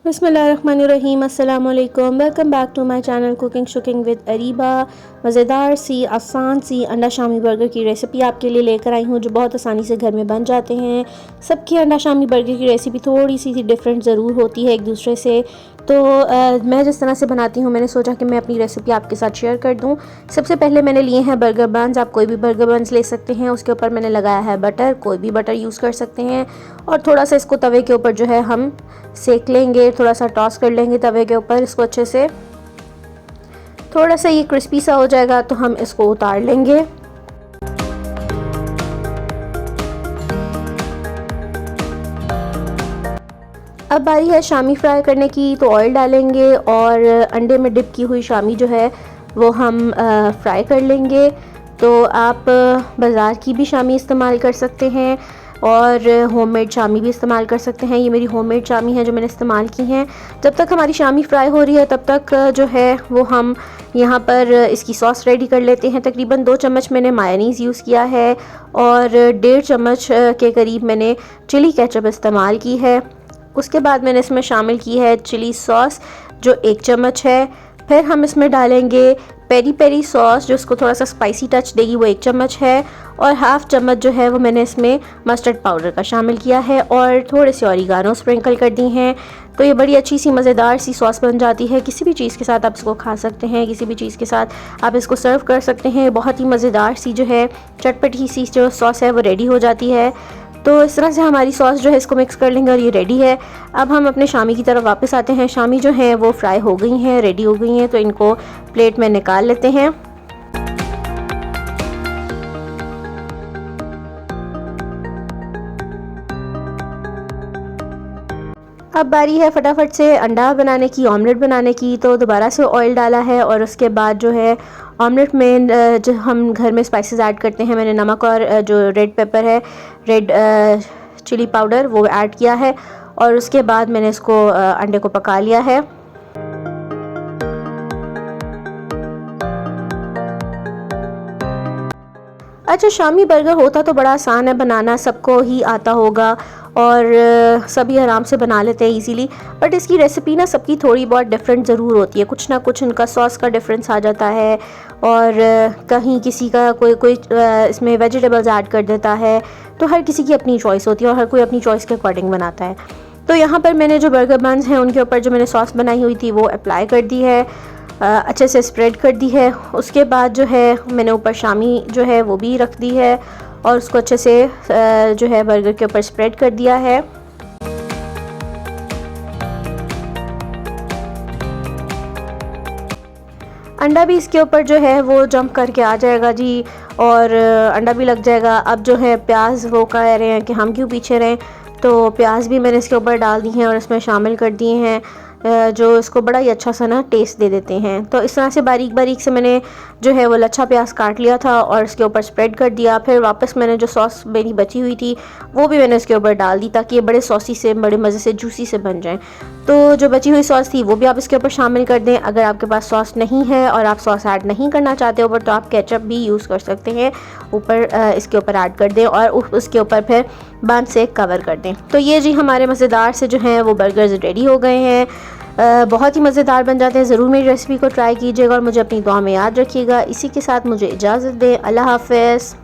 बिस्मिल्लाहिर्रहमानिर्रहीम, अस्सलाम वालेकुम। Welcome back to my channel cooking shooking with Ariba. मज़ेदार सी आसान सी अंडा शामी बर्गर की रेसिपी आपके लिए लेकर आई हूँ, जो बहुत आसानी से घर में बन जाते हैं। सबकी अंडा शामी बर्गर की रेसिपी थोड़ी सी डिफरेंट ज़रूर होती है एक दूसरे से, तो मैं जिस तरह से बनाती हूँ मैंने सोचा कि मैं अपनी रेसिपी आपके साथ शेयर कर दूँ। सबसे पहले मैंने लिए हैं बर्गर बन्स। आप कोई भी बर्गर बन्स ले सकते हैं। उसके ऊपर मैंने लगाया है बटर, कोई भी बटर यूज़ कर सकते हैं। और थोड़ा सा इसको तवे के ऊपर जो है हम सेक लेंगे, थोड़ा सा टॉस कर लेंगे तवे के ऊपर इसको अच्छे से। थोड़ा सा ये क्रिस्पी सा हो जाएगा तो हम इसको उतार लेंगे। अब बारी है शामी फ्राई करने की, तो ऑयल डालेंगे और अंडे में डिप की हुई शामी जो है वो हम फ्राई कर लेंगे। तो आप बाज़ार की भी शामी इस्तेमाल कर सकते हैं और होममेड शामी भी इस्तेमाल कर सकते हैं। ये मेरी होममेड शामी है जो मैंने इस्तेमाल की हैं। जब तक हमारी शामी फ्राई हो रही है तब तक जो है वो हम यहाँ पर इसकी सॉस रेडी कर लेते हैं। तकरीबन 2 चम्मच मैंने मायोनीज़ यूज़ किया है और 1.5 चम्मच के करीब मैंने चिली केचप इस्तेमाल की है। उसके बाद मैंने इसमें शामिल की है चिली सॉस जो 1 चम्मच है। फिर हम इसमें डालेंगे पेरी पेरी सॉस जो इसको थोड़ा सा स्पाइसी टच देगी, वो 1 चम्मच है। और हाफ़ चम्मच जो है वो मैंने इसमें मस्टर्ड पाउडर का शामिल किया है और थोड़े से ऑरिगानो स्प्रिंकल कर दी हैं। तो ये बड़ी अच्छी सी मज़ेदार सी सॉस बन जाती है। किसी भी चीज़ के साथ आप इसको खा सकते हैं, किसी भी चीज़ के साथ आप इसको सर्व कर सकते हैं। बहुत ही मज़ेदार सी जो है चटपटी सी जो सॉस है वो रेडी हो जाती है। तो इस तरह से हमारी सॉस जो है इसको मिक्स कर लेंगे और ये रेडी है। अब हम अपने शामी की तरफ वापस आते हैं। शामी जो हैं वो फ्राई हो गई हैं, रेडी हो गई हैं, तो इनको प्लेट में निकाल लेते हैं। अब बारी है फटाफट से अंडा बनाने की, ऑमलेट बनाने की। तो दोबारा से ऑयल डाला है और उसके बाद जो है ऑमलेट में जो हम घर में स्पाइसेस ऐड करते हैं, मैंने नमक और जो रेड पेपर है, रेड चिली पाउडर, वो ऐड किया है। और उसके बाद मैंने इसको अंडे को पका लिया है। अच्छा, शामी बर्गर होता तो बड़ा आसान है बनाना, सबको ही आता होगा और सभी आराम से बना लेते हैं इजीली। बट इसकी रेसिपी ना सबकी थोड़ी बहुत डिफरेंट ज़रूर होती है। कुछ ना कुछ इनका सॉस का डिफरेंस आ जाता है और कहीं किसी का कोई इसमें वेजिटेबल्स ऐड कर देता है। तो हर किसी की अपनी चॉइस होती है और हर कोई अपनी चॉइस के अकॉर्डिंग बनाता है। तो यहाँ पर मैंने जो बर्गर बन्स हैं उनके ऊपर जो मैंने सॉस बनाई हुई थी वो अप्लाई कर दी है, अच्छे से स्प्रेड कर दी है। उसके बाद जो है मैंने ऊपर शामी जो है वो भी रख दी है और उसको अच्छे से जो है बर्गर के ऊपर स्प्रेड कर दिया है। अंडा भी इसके ऊपर जो है वो जंप करके आ जाएगा जी और अंडा भी लग जाएगा। अब जो है प्याज वो कह रहे हैं कि हम क्यों पीछे रहें, तो प्याज भी मैंने इसके ऊपर डाल दी हैं और इसमें शामिल कर दिए हैं, जो इसको बड़ा ही अच्छा सा ना टेस्ट दे देते हैं। तो इस तरह से बारीक बारीक से मैंने जो है वो लच्छा प्याज काट लिया था और इसके ऊपर स्प्रेड कर दिया। फिर वापस मैंने जो सॉस मेरी बची हुई थी वो भी मैंने इसके ऊपर डाल दी ताकि ये बड़े सॉसी से, बड़े मज़े से, जूसी से बन जाएं। तो जो बची हुई सॉस थी वो भी आप इसके ऊपर शामिल कर दें। अगर आपके पास सॉस नहीं है और आप सॉस ऐड नहीं करना चाहते ऊपर, तो आप केचप भी यूज़ कर सकते हैं ऊपर, इसके ऊपर ऐड कर दें और उसके ऊपर फिर बन से कवर कर दें। तो ये जी हमारे मज़ेदार से जो हैं वो बर्गर्स रेडी हो गए हैं। बहुत ही मज़ेदार बन जाते हैं। ज़रूर मेरी रेसिपी को ट्राई कीजिएगा और मुझे अपनी दुआ में याद रखिएगा। इसी के साथ मुझे इजाज़त दें। अल्लाह हाफ़िज़।